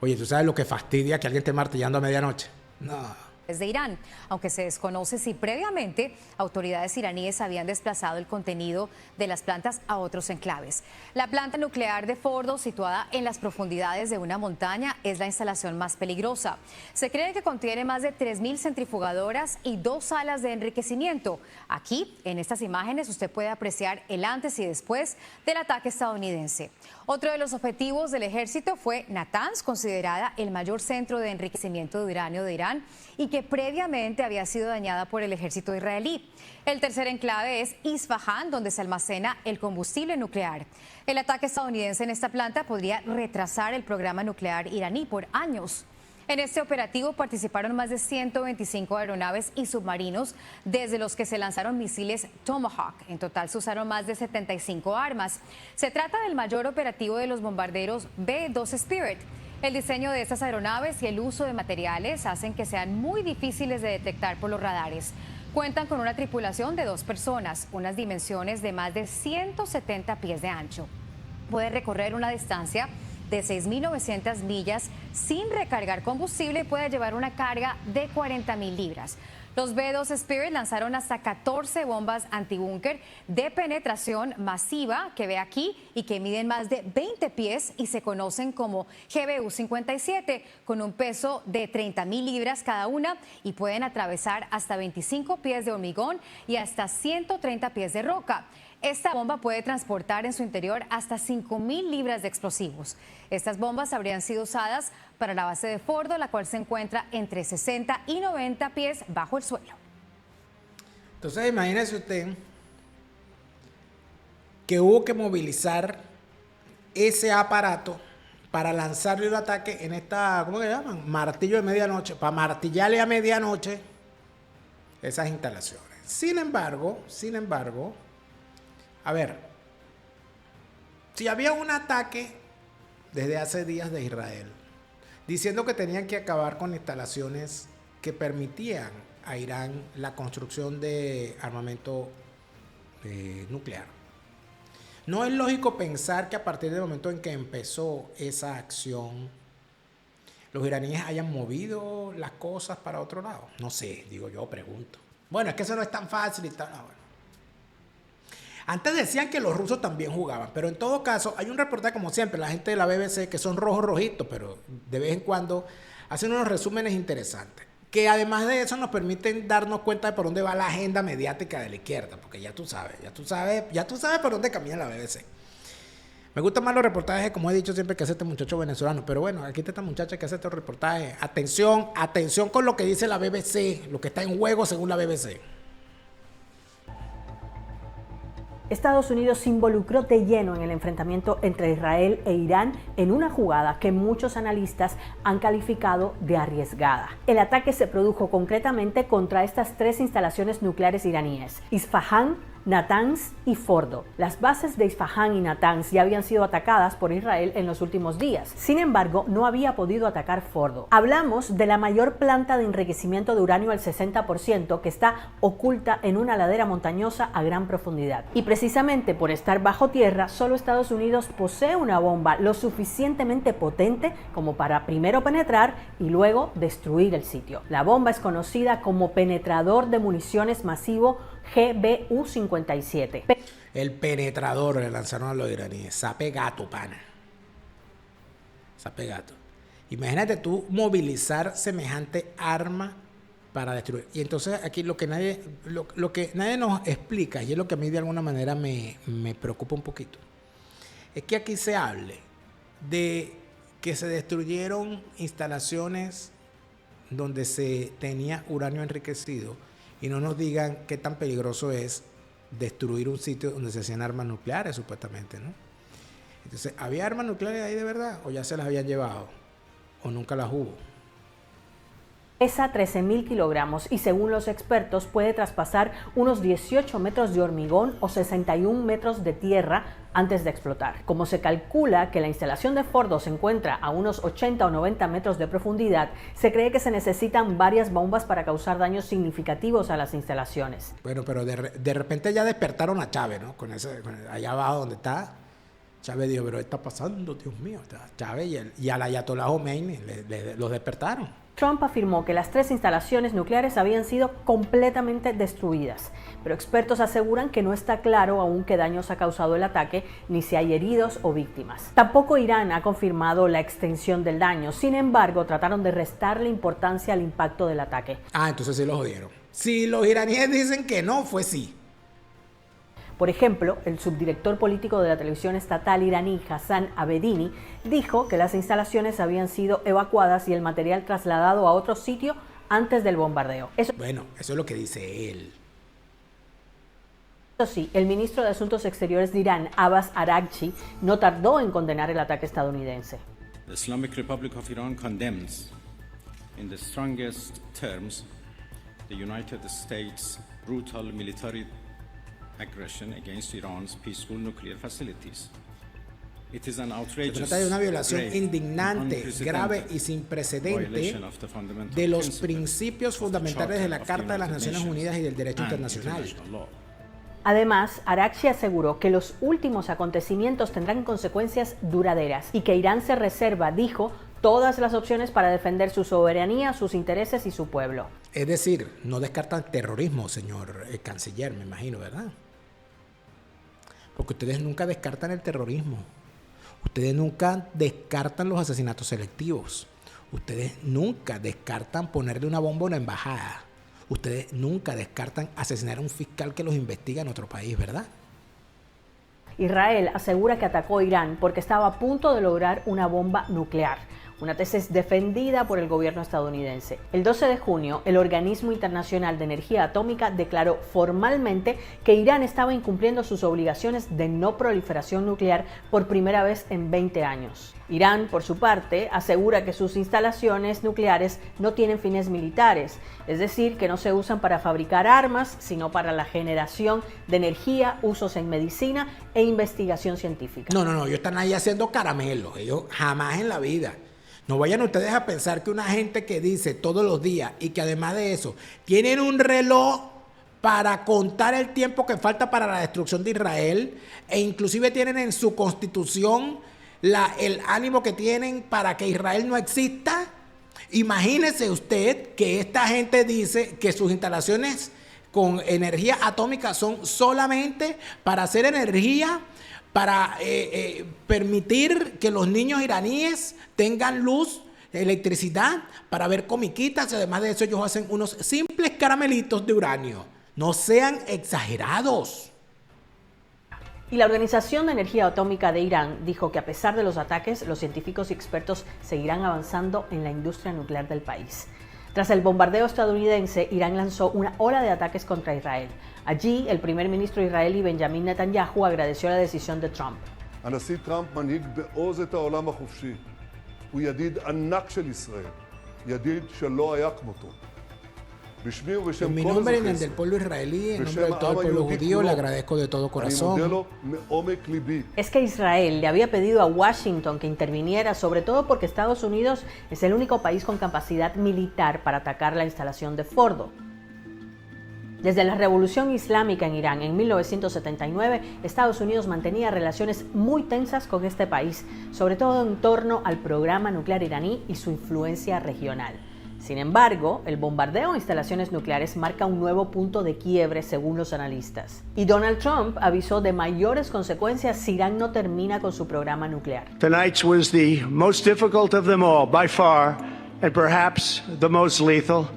Speaker 1: Oye, ¿tú sabes lo que fastidia que alguien esté martillando a medianoche? No.
Speaker 2: de Irán, aunque se desconoce si previamente autoridades iraníes habían desplazado el contenido de las plantas a otros enclaves. La planta nuclear de Fordo, situada en las profundidades de una montaña, es la instalación más peligrosa. Se cree que contiene más de 3.000 centrifugadoras y 2 salas de enriquecimiento. Aquí, en estas imágenes, usted puede apreciar el antes y después del ataque estadounidense. Otro de los objetivos del ejército fue Natanz, considerada el mayor centro de enriquecimiento de uranio de Irán y que previamente había sido dañada por el ejército israelí. El tercer enclave es Isfahán, donde se almacena el combustible nuclear. El ataque estadounidense en esta planta podría retrasar el programa nuclear iraní por años. En este operativo participaron más de 125 aeronaves y submarinos, desde los que se lanzaron misiles Tomahawk. En total se usaron más de 75 armas. Se trata del mayor operativo de los bombarderos B-2 Spirit. El diseño de estas aeronaves y el uso de materiales hacen que sean muy difíciles de detectar por los radares. Cuentan con una tripulación de 2 personas, unas dimensiones de más de 170 pies de ancho. Puede recorrer una distancia de 6.900 millas sin recargar combustible y puede llevar una carga de 40.000 libras. Los B-2 Spirit lanzaron hasta 14 bombas antibúnker de penetración masiva que ve aquí y que miden más de 20 pies y se conocen como GBU-57, con un peso de 30.000 libras cada una y pueden atravesar hasta 25 pies de hormigón y hasta 130 pies de roca. Esta bomba puede transportar en su interior hasta 5.000 libras de explosivos. Estas bombas habrían sido usadas para la base de Fordo, la cual se encuentra entre 60 y 90 pies bajo el suelo.
Speaker 1: Entonces imagínese usted que hubo que movilizar ese aparato para lanzarle el ataque en esta, ¿cómo se llaman? Martillo de medianoche, para martillarle a medianoche esas instalaciones. Sin embargo, a ver, si había un ataque desde hace días de Israel, diciendo que tenían que acabar con instalaciones que permitían a Irán la construcción de armamento nuclear. No es lógico pensar que a partir del momento en que empezó esa acción, los iraníes hayan movido las cosas para otro lado. No sé, digo yo, pregunto. Bueno, es que eso no es tan fácil y tal. Bueno. Antes decían que los rusos también jugaban, pero en todo caso hay un reportaje, como siempre, la gente de la BBC, que son rojitos, pero de vez en cuando hacen unos resúmenes interesantes, que además de eso nos permiten darnos cuenta de por dónde va la agenda mediática de la izquierda, porque ya tú sabes por dónde camina la BBC. Me gustan más los reportajes, como he dicho siempre, que hace este muchacho venezolano, pero bueno, aquí está esta muchacha que hace este reportaje. Atención con lo que dice la BBC, lo que está en juego según la BBC.
Speaker 11: Estados Unidos se involucró de lleno en el enfrentamiento entre Israel e Irán en una jugada que muchos analistas han calificado de arriesgada. El ataque se produjo concretamente contra estas 3 instalaciones nucleares iraníes: Isfahán, Natanz y Fordo. Las bases de Isfahán y Natanz ya habían sido atacadas por Israel en los últimos días. Sin embargo, no había podido atacar Fordo. Hablamos de la mayor planta de enriquecimiento de uranio al 60% que está oculta en una ladera montañosa a gran profundidad. Y precisamente por estar bajo tierra, solo Estados Unidos posee una bomba lo suficientemente potente como para primero penetrar y luego destruir el sitio. La bomba es conocida como penetrador de municiones masivo GBU-57.
Speaker 1: El penetrador le lanzaron a los iraníes. Sape gato, pana. Sape gato. Imagínate tú movilizar semejante arma para destruir. Y entonces aquí lo que nadie nos explica, y es lo que a mí de alguna manera me preocupa un poquito, es que aquí se hable de que se destruyeron instalaciones donde se tenía uranio enriquecido y no nos digan qué tan peligroso es destruir un sitio donde se hacían armas nucleares, supuestamente, ¿no? Entonces, ¿había armas nucleares ahí de verdad? ¿O ya se las habían llevado? ¿O nunca las hubo?
Speaker 11: Pesa 13.000 kilogramos y según los expertos puede traspasar unos 18 metros de hormigón o 61 metros de tierra antes de explotar. Como se calcula que la instalación de Fordo se encuentra a unos 80 o 90 metros de profundidad, se cree que se necesitan varias bombas para causar daños significativos a las instalaciones.
Speaker 1: Bueno, pero de repente ya despertaron a Chávez, ¿no? Allá abajo donde está. Chávez dijo, pero ¿qué está pasando? Dios mío. Chávez y al ayatollah Khomeini los despertaron.
Speaker 11: Trump afirmó que las 3 instalaciones nucleares habían sido completamente destruidas, pero expertos aseguran que no está claro aún qué daños ha causado el ataque ni si hay heridos o víctimas. Tampoco Irán ha confirmado la extensión del daño, sin embargo, trataron de restarle importancia al impacto del ataque.
Speaker 1: Entonces sí lo jodieron. Si los iraníes dicen que no, fue sí.
Speaker 11: Por ejemplo, el subdirector político de la televisión estatal iraní, Hassan Abedini, dijo que las instalaciones habían sido evacuadas y el material trasladado a otro sitio antes del bombardeo.
Speaker 1: Bueno, eso es lo que dice él.
Speaker 11: Eso sí, el ministro de Asuntos Exteriores de Irán, Abbas Araghchi, no tardó en condenar el ataque estadounidense.
Speaker 7: The Islamic Republic of Iran condemns in the strongest terms the United States' brutal military aggression against Iran's peaceful nuclear facilities. It is an outrageous,
Speaker 1: se trata de una violación indignante, grave y sin precedente de los principios fundamentales de la Carta de las Naciones Unidas y del derecho internacional.
Speaker 11: Además, Araghchi aseguró que los últimos acontecimientos tendrán consecuencias duraderas y que Irán se reserva, dijo, todas las opciones para defender su soberanía, sus intereses y su pueblo.
Speaker 1: Es decir, no descartan terrorismo, señor canciller, me imagino, ¿verdad? Porque ustedes nunca descartan el terrorismo. Ustedes nunca descartan los asesinatos selectivos. Ustedes nunca descartan ponerle una bomba a una embajada. Ustedes nunca descartan asesinar a un fiscal que los investiga en otro país, ¿verdad?
Speaker 11: Israel asegura que atacó a Irán porque estaba a punto de lograr una bomba nuclear, una tesis defendida por el gobierno estadounidense. El 12 de junio, el Organismo Internacional de Energía Atómica declaró formalmente que Irán estaba incumpliendo sus obligaciones de no proliferación nuclear por primera vez en 20 años. Irán, por su parte, asegura que sus instalaciones nucleares no tienen fines militares, es decir, que no se usan para fabricar armas, sino para la generación de energía, usos en medicina e investigación científica.
Speaker 1: No, ellos están ahí haciendo caramelos, ellos jamás en la vida. No vayan ustedes a pensar que una gente que dice todos los días y que además de eso tienen un reloj para contar el tiempo que falta para la destrucción de Israel e inclusive tienen en su constitución el ánimo que tienen para que Israel no exista. Imagínese usted que esta gente dice que sus instalaciones con energía atómica son solamente para hacer energía, para permitir que los niños iraníes tengan luz, electricidad, para ver comiquitas, y además de eso ellos hacen unos simples caramelitos de uranio. No sean exagerados.
Speaker 11: Y la Organización de Energía Atómica de Irán dijo que a pesar de los ataques, los científicos y expertos seguirán avanzando en la industria nuclear del país. Tras el bombardeo estadounidense, Irán lanzó una ola de ataques contra Israel. Allí, el primer ministro israelí Benjamin Netanyahu agradeció la decisión de Trump.
Speaker 12: הנשיא טראמפ מנהיג בעוז את העולם החופשי. הוא ידיד ענק של ישראל, ידיד שלא היה כמותו.
Speaker 1: En mi nombre, en el del pueblo israelí, en nombre de todo el pueblo judío, le agradezco de todo corazón.
Speaker 11: Es que Israel le había pedido a Washington que interviniera, sobre todo porque Estados Unidos es el único país con capacidad militar para atacar la instalación de Fordo. Desde la Revolución Islámica en Irán en 1979, Estados Unidos mantenía relaciones muy tensas con este país, sobre todo en torno al programa nuclear iraní y su influencia regional. Sin embargo, el bombardeo a instalaciones nucleares marca un nuevo punto de quiebre según los analistas. Y Donald Trump avisó de mayores consecuencias si Irán no termina con su programa nuclear.
Speaker 3: Tonight's was the most difficult of them all, by far, and perhaps the most lethal.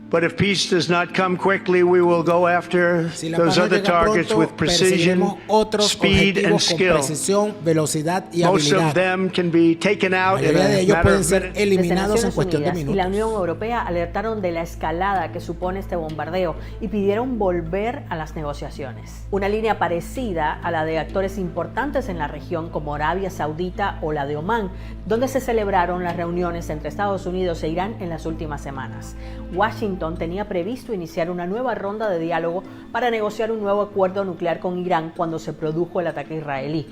Speaker 3: But if peace does not come quickly, we will go after those other targets with precision, speed, and skill. Most of them can be taken out in a matter of minutes.
Speaker 11: Desde Naciones Unidas y la Unión Europea alertaron de la escalada que supone este bombardeo y pidieron volver a las negociaciones. Una línea parecida a la de actores importantes en la región como Arabia Saudita o la de Omán, donde se celebraron las reuniones entre Estados Unidos e Irán en las últimas semanas. Washington tenía previsto iniciar una nueva ronda de diálogo para negociar un nuevo acuerdo nuclear con Irán cuando se produjo el ataque israelí.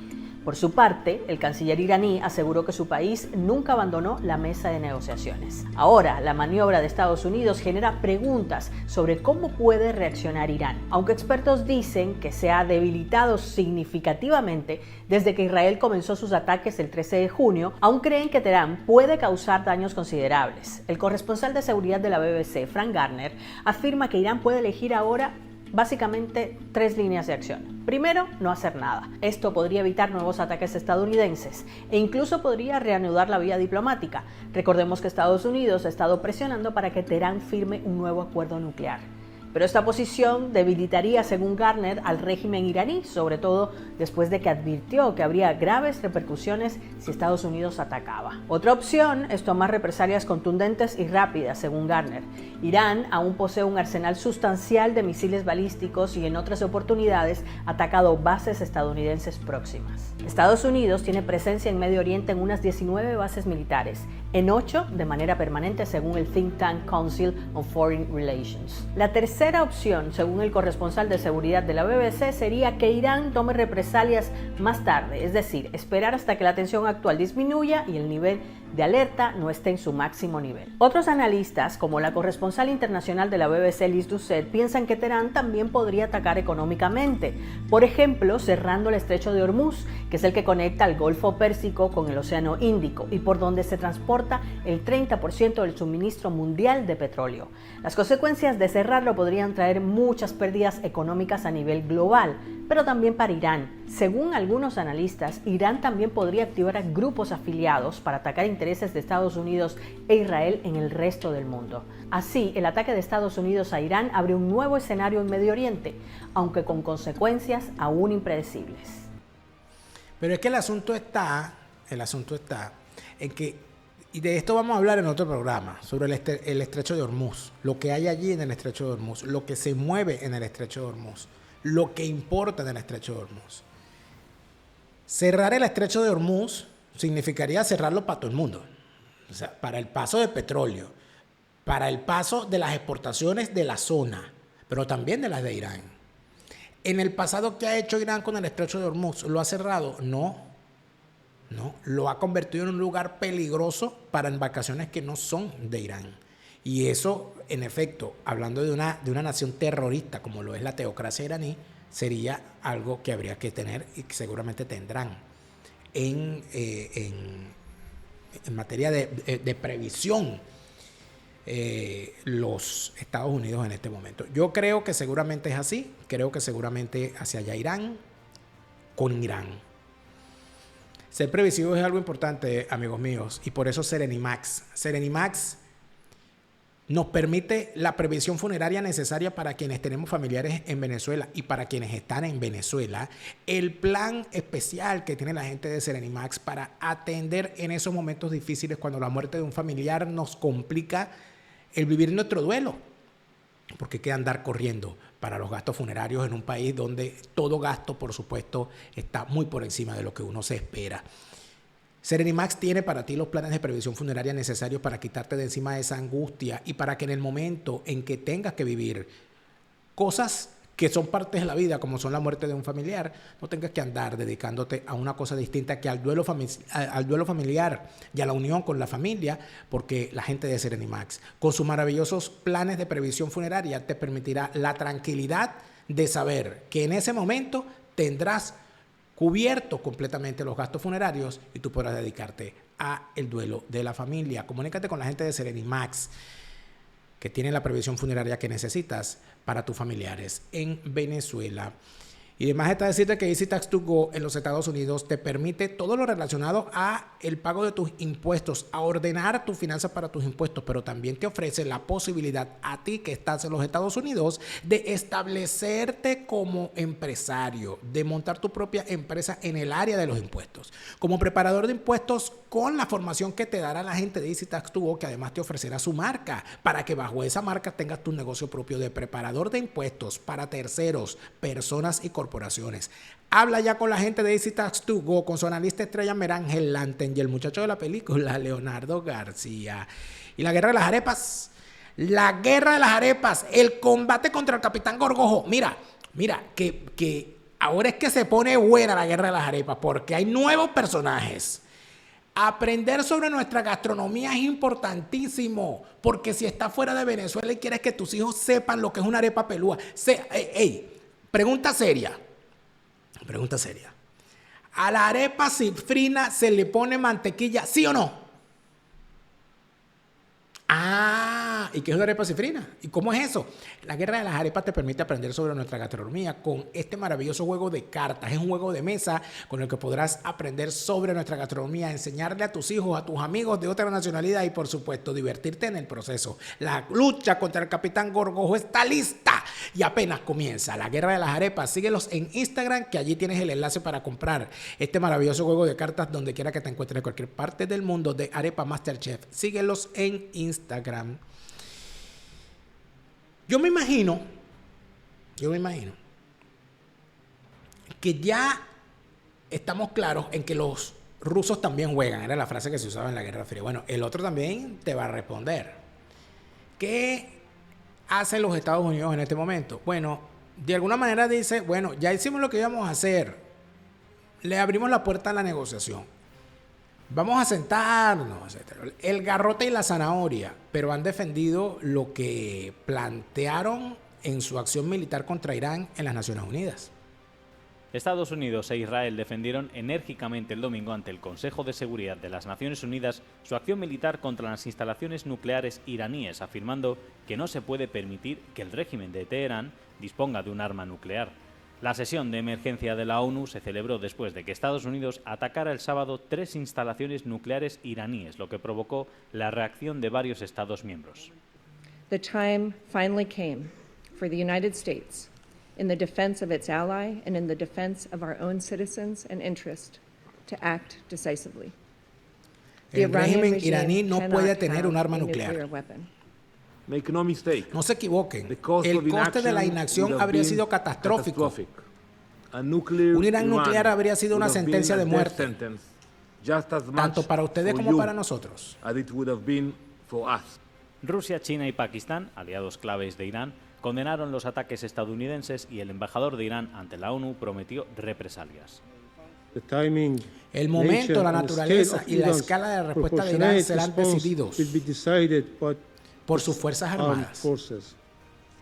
Speaker 11: Por su parte, el canciller iraní aseguró que su país nunca abandonó la mesa de negociaciones. Ahora, la maniobra de Estados Unidos genera preguntas sobre cómo puede reaccionar Irán, aunque expertos dicen que se ha debilitado significativamente desde que Israel comenzó sus ataques el 13 de junio, aún creen que Teherán puede causar daños considerables. El corresponsal de seguridad de la BBC, Frank Garner, afirma que Irán puede elegir ahora básicamente 3 líneas de acción. Primero, no hacer nada. Esto podría evitar nuevos ataques estadounidenses e incluso podría reanudar la vía diplomática. Recordemos que Estados Unidos ha estado presionando para que Teherán firme un nuevo acuerdo nuclear. Pero esta posición debilitaría, según Garner, al régimen iraní, sobre todo después de que advirtió que habría graves repercusiones si Estados Unidos atacaba. Otra opción es tomar represalias contundentes y rápidas, según Garner. Irán aún posee un arsenal sustancial de misiles balísticos y en otras oportunidades ha atacado bases estadounidenses próximas. Estados Unidos tiene presencia en Medio Oriente en unas 19 bases militares, en 8 de manera permanente, según el think tank Council on Foreign Relations. La tercera opción, según el corresponsal de seguridad de la BBC, sería que Irán tome represalias más tarde, es decir, esperar hasta que la tensión actual disminuya y el nivel de alerta no esté en su máximo nivel. Otros analistas, como la corresponsal internacional de la BBC Liz Doucet, piensan que Teherán también podría atacar económicamente, por ejemplo, cerrando el estrecho de Hormuz, que es el que conecta al Golfo Pérsico con el Océano Índico y por donde se transporta el 30% del suministro mundial de petróleo. Las consecuencias de cerrarlo podrían traer muchas pérdidas económicas a nivel global, pero también para Irán. Según algunos analistas, Irán también podría activar a grupos afiliados para atacar intereses de Estados Unidos e Israel en el resto del mundo. Así, el ataque de Estados Unidos a Irán abre un nuevo escenario en Medio Oriente, aunque con consecuencias aún impredecibles.
Speaker 1: Pero es que el asunto está en que, y de esto vamos a hablar en otro programa, sobre el estrecho de Hormuz, lo que hay allí en el estrecho de Hormuz, lo que se mueve en el estrecho de Hormuz, lo que importa en el estrecho de Hormuz. Cerrar el estrecho de Hormuz significaría cerrarlo para todo el mundo. O sea, para el paso de petróleo, para el paso de las exportaciones de la zona, pero también de las de Irán. En el pasado, ¿qué ha hecho Irán con el estrecho de Hormuz? ¿Lo ha cerrado? No, lo ha convertido en un lugar peligroso para embarcaciones que no son de Irán. Y eso, en efecto, hablando de una nación terrorista como lo es la teocracia iraní, sería algo que habría que tener y que seguramente tendrán en materia de previsión los Estados Unidos en este momento. Yo creo que seguramente es así, creo que seguramente hacia allá irán con Irán. Ser previsivo es algo importante, amigos míos, y por eso Serenimax nos permite la previsión funeraria necesaria para quienes tenemos familiares en Venezuela y para quienes están en Venezuela. El plan especial que tiene la gente de Serenimax para atender en esos momentos difíciles cuando la muerte de un familiar nos complica el vivir nuestro duelo, porque hay que andar corriendo para los gastos funerarios en un país donde todo gasto, por supuesto, está muy por encima de lo que uno se espera. Serenimax tiene para ti los planes de previsión funeraria necesarios para quitarte de encima esa angustia y para que en el momento en que tengas que vivir cosas que son partes de la vida, como son la muerte de un familiar, no tengas que andar dedicándote a una cosa distinta que al duelo familiar y a la unión con la familia, porque la gente de Serenimax, con sus maravillosos planes de previsión funeraria, te permitirá la tranquilidad de saber que en ese momento tendrás cubierto completamente los gastos funerarios y tú podrás dedicarte a el duelo de la familia. Comunícate con la gente de Serenimax, que tienen la previsión funeraria que necesitas para tus familiares en Venezuela. Y además está decirte que Easy Tax to Go en los Estados Unidos te permite todo lo relacionado a el pago de tus impuestos, a ordenar tus finanzas para tus impuestos, pero también te ofrece la posibilidad a ti que estás en los Estados Unidos de establecerte como empresario, de montar tu propia empresa en el área de los impuestos. Como preparador de impuestos, con la formación que te dará la gente de Easy Tax to Go, que además te ofrecerá su marca, para que bajo esa marca tengas tu negocio propio de preparador de impuestos para terceros, personas y corporaciones. Habla ya con la gente de Easy Tax to Go, con su analista estrella Merángel Lanten y el muchacho de la película Leonardo García. Y la guerra de las arepas, el combate contra el Capitán Gorgojo. Mira, que ahora es que se pone buena la guerra de las arepas, porque hay nuevos personajes. Aprender sobre nuestra gastronomía es importantísimo, porque si estás fuera de Venezuela y quieres que tus hijos sepan lo que es una arepa pelúa. Pregunta seria. ¿A la arepa cifrina se le pone mantequilla, sí o no? ¿Y qué es una arepa cifrina? ¿Y cómo es eso? La guerra de las arepas te permite aprender sobre nuestra gastronomía con este maravilloso juego de cartas. Es un juego de mesa con el que podrás aprender sobre nuestra gastronomía, enseñarle a tus hijos, a tus amigos de otra nacionalidad y, por supuesto, divertirte en el proceso. La lucha contra el Capitán Gorgojo está lista y apenas comienza. La guerra de las arepas. Síguelos en Instagram, que allí tienes el enlace para comprar este maravilloso juego de cartas donde quiera que te encuentres en cualquier parte del mundo de Arepa Masterchef. Síguelos en Instagram. Yo me imagino que ya estamos claros en que los rusos también juegan. Era la frase que se usaba en la Guerra Fría. Bueno, el otro también te va a responder. ¿Qué hacen los Estados Unidos en este momento? Bueno, de alguna manera dice, bueno, ya hicimos lo que íbamos a hacer. Le abrimos la puerta a la negociación. Vamos a sentarnos, etc. El garrote y la zanahoria, pero han defendido lo que plantearon en su acción militar contra Irán en las Naciones Unidas.
Speaker 13: Estados Unidos e Israel defendieron enérgicamente el domingo ante el Consejo de Seguridad de las Naciones Unidas su acción militar contra las instalaciones nucleares iraníes, afirmando que no se puede permitir que el régimen de Teherán disponga de un arma nuclear. La sesión de emergencia de la ONU se celebró después de que Estados Unidos atacara el sábado 3 instalaciones nucleares iraníes, lo que provocó la reacción de varios Estados miembros.
Speaker 14: The time finally came for the United States, in the defense of its ally and in the defense of our own citizens and interests, to act decisively.
Speaker 1: El régimen iraní no puede tener un arma nuclear.
Speaker 15: Make no mistake.
Speaker 1: No se equivoquen. El coste de la inacción habría sido catastrófico. Un Irán nuclear habría sido una sentencia de muerte, tanto para ustedes como para nosotros.
Speaker 13: Rusia, China y Pakistán, aliados claves de Irán, condenaron los ataques estadounidenses y el embajador de Irán ante la ONU prometió represalias.
Speaker 1: El momento, la naturaleza y la escala de respuesta de Irán serán decididos por sus fuerzas armadas.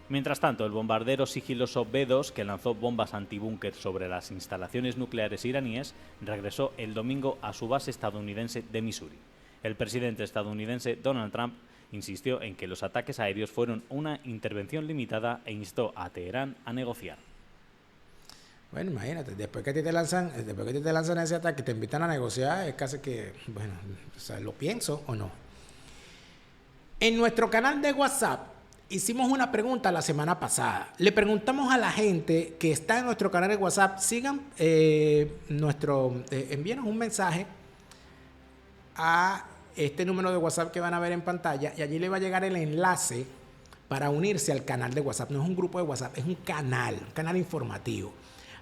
Speaker 13: Mientras tanto, el bombardero sigiloso B-2, que lanzó bombas antibúnker sobre las instalaciones nucleares iraníes, regresó el domingo a su base estadounidense de Missouri. El presidente estadounidense Donald Trump insistió en que los ataques aéreos fueron una intervención limitada e instó a Teherán a negociar.
Speaker 1: Bueno, imagínate, después que te lanzan ese ataque, te invitan a negociar, es casi que, bueno, o sea, ¿lo pienso o no? En nuestro canal de WhatsApp hicimos una pregunta la semana pasada. Le preguntamos a la gente que está en nuestro canal de WhatsApp, envíenos un mensaje a este número de WhatsApp que van a ver en pantalla y allí le va a llegar el enlace para unirse al canal de WhatsApp. No es un grupo de WhatsApp, es un canal informativo.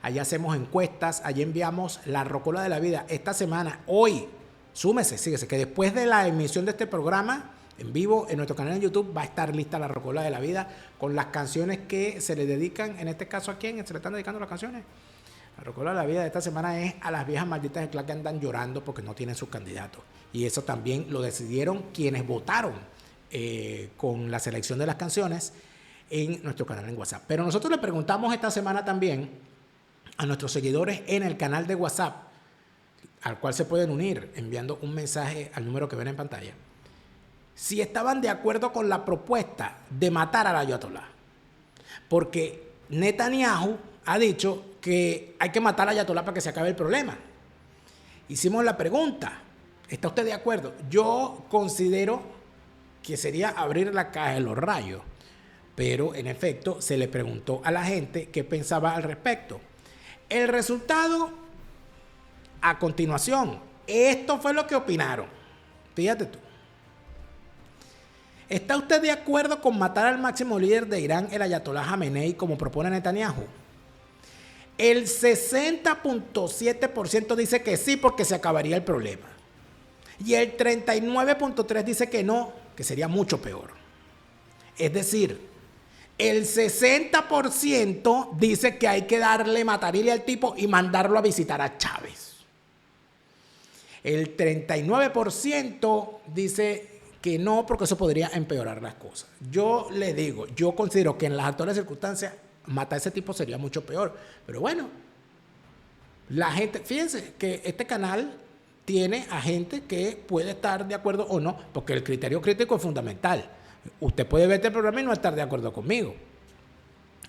Speaker 1: Allí hacemos encuestas, allí enviamos la rocola de la vida. Esta semana, hoy, súmese, síguese, que después de la emisión de este programa en vivo en nuestro canal de YouTube va a estar lista la rocola de la vida con las canciones que se le dedican, en este caso, ¿a quién se le están dedicando las canciones? La rocola de la vida de esta semana es a las viejas malditas de Clark que andan llorando porque no tienen sus candidatos. Y eso también lo decidieron quienes votaron con la selección de las canciones en nuestro canal en WhatsApp. Pero nosotros le preguntamos esta semana también a nuestros seguidores en el canal de WhatsApp, al cual se pueden unir enviando un mensaje al número que ven en pantalla, si estaban de acuerdo con la propuesta de matar al ayatolá. Porque Netanyahu ha dicho que hay que matar al ayatolá para que se acabe el problema. Hicimos la pregunta, ¿está usted de acuerdo? Yo considero que sería abrir la caja de los rayos, pero en efecto se le preguntó a la gente qué pensaba al respecto. El resultado, a continuación, esto fue lo que opinaron. Fíjate tú. ¿Está usted de acuerdo con matar al máximo líder de Irán, el ayatolá Jamenei, como propone Netanyahu? El 60.7% dice que sí, porque se acabaría el problema. Y el 39.3% dice que no, que sería mucho peor. Es decir, El 60% dice que hay que darle matarile al tipo y mandarlo a visitar a Chávez. El 39% dice que no, porque eso podría empeorar las cosas. Yo le digo, yo considero que en las actuales circunstancias matar a ese tipo sería mucho peor. Pero bueno, la gente, fíjense que este canal tiene a gente que puede estar de acuerdo o no, porque el criterio crítico es fundamental. Usted puede ver este programa y no estar de acuerdo conmigo.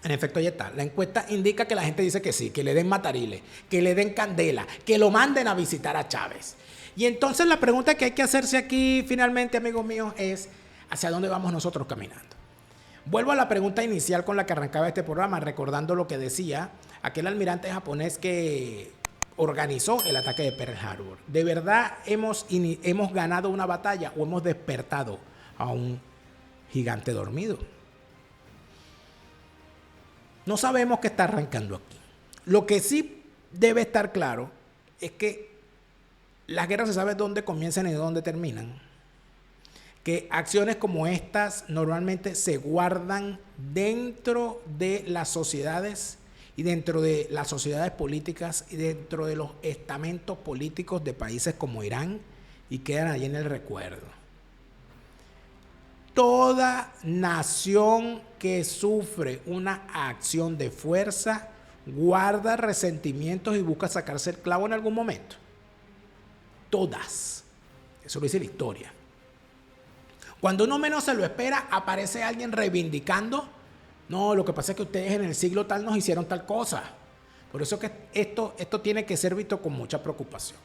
Speaker 1: En efecto, ya está. La encuesta indica que la gente dice que sí, que le den matarile, que le den candela, que lo manden a visitar a Chávez. Y entonces la pregunta que hay que hacerse aquí, finalmente, amigos míos, es ¿hacia dónde vamos nosotros caminando? Vuelvo a la pregunta inicial con la que arrancaba este programa, recordando lo que decía aquel almirante japonés que organizó el ataque de Pearl Harbor. ¿De verdad hemos ganado una batalla o hemos despertado a un gigante dormido? No sabemos qué está arrancando aquí. Lo que sí debe estar claro es que las guerras se sabe dónde comienzan y dónde terminan. Que acciones como estas normalmente se guardan dentro de las sociedades y dentro de las sociedades políticas y dentro de los estamentos políticos de países como Irán y quedan allí en el recuerdo. Toda nación que sufre una acción de fuerza guarda resentimientos y busca sacarse el clavo en algún momento. Todas. Eso lo dice la historia. Cuando uno menos se lo espera, aparece alguien reivindicando. No, lo que pasa es que ustedes en el siglo tal nos hicieron tal cosa. Por eso que esto tiene que ser visto con mucha preocupación.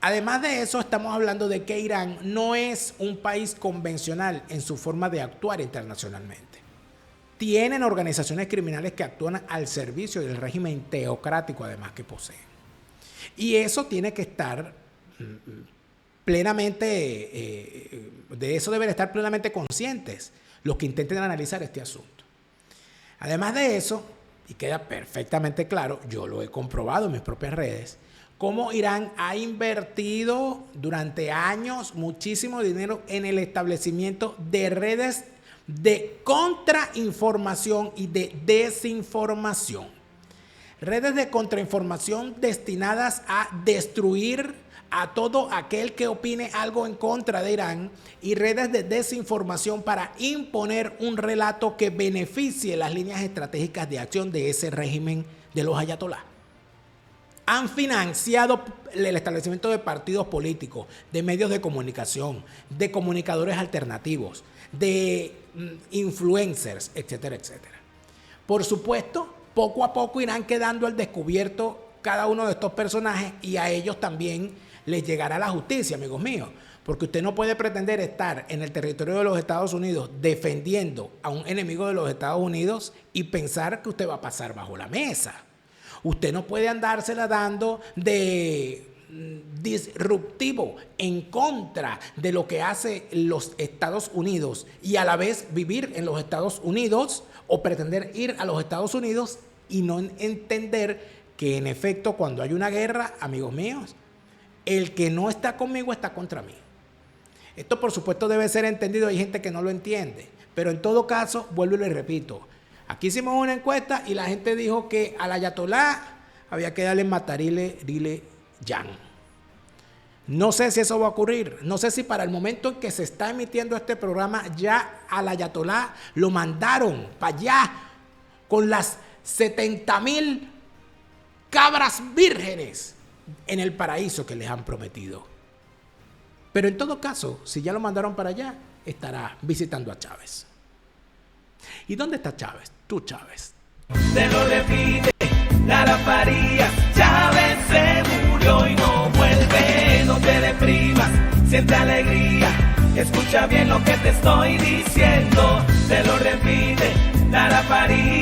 Speaker 1: Además de eso, estamos hablando de que Irán no es un país convencional en su forma de actuar internacionalmente. Tienen organizaciones criminales que actúan al servicio del régimen teocrático, además, que poseen. Y eso tiene que estar plenamente, de eso deben estar plenamente conscientes los que intenten analizar este asunto. Además de eso, y queda perfectamente claro, yo lo he comprobado en mis propias redes, cómo Irán ha invertido durante años muchísimo dinero en el establecimiento de redes de contrainformación y de desinformación. Redes de contrainformación destinadas a destruir a todo aquel que opine algo en contra de Irán y redes de desinformación para imponer un relato que beneficie las líneas estratégicas de acción de ese régimen de los ayatolás. Han financiado el establecimiento de partidos políticos, de medios de comunicación, de comunicadores alternativos, de influencers, etcétera, etcétera. Por supuesto, poco a poco irán quedando al descubierto cada uno de estos personajes y a ellos también les llegará la justicia, amigos míos. Porque usted no puede pretender estar en el territorio de los Estados Unidos defendiendo a un enemigo de los Estados Unidos y pensar que usted va a pasar bajo la mesa. Usted no puede andársela dando de disruptivo en contra de lo que hace los Estados Unidos y a la vez vivir en los Estados Unidos o pretender ir a los Estados Unidos y no entender que en efecto cuando hay una guerra, amigos míos, el que no está conmigo está contra mí. Esto por supuesto debe ser entendido, hay gente que no lo entiende, pero en todo caso, vuelvo y le repito, aquí hicimos una encuesta y la gente dijo que al ayatolá había que darle matarile yan. No sé si eso va a ocurrir, no sé si para el momento en que se está emitiendo este programa ya al ayatolá lo mandaron para allá con las 70,000 cabras vírgenes en el paraíso que les han prometido. Pero en todo caso, si ya lo mandaron para allá, estará visitando a Chávez. ¿Y dónde está Chávez? Tú, Chávez.
Speaker 4: Te lo repite, Lara Farías. Chávez se murió y no vuelve. No te deprimas, siente alegría. Escucha bien lo que te estoy diciendo. Te lo repite, Lara Farías.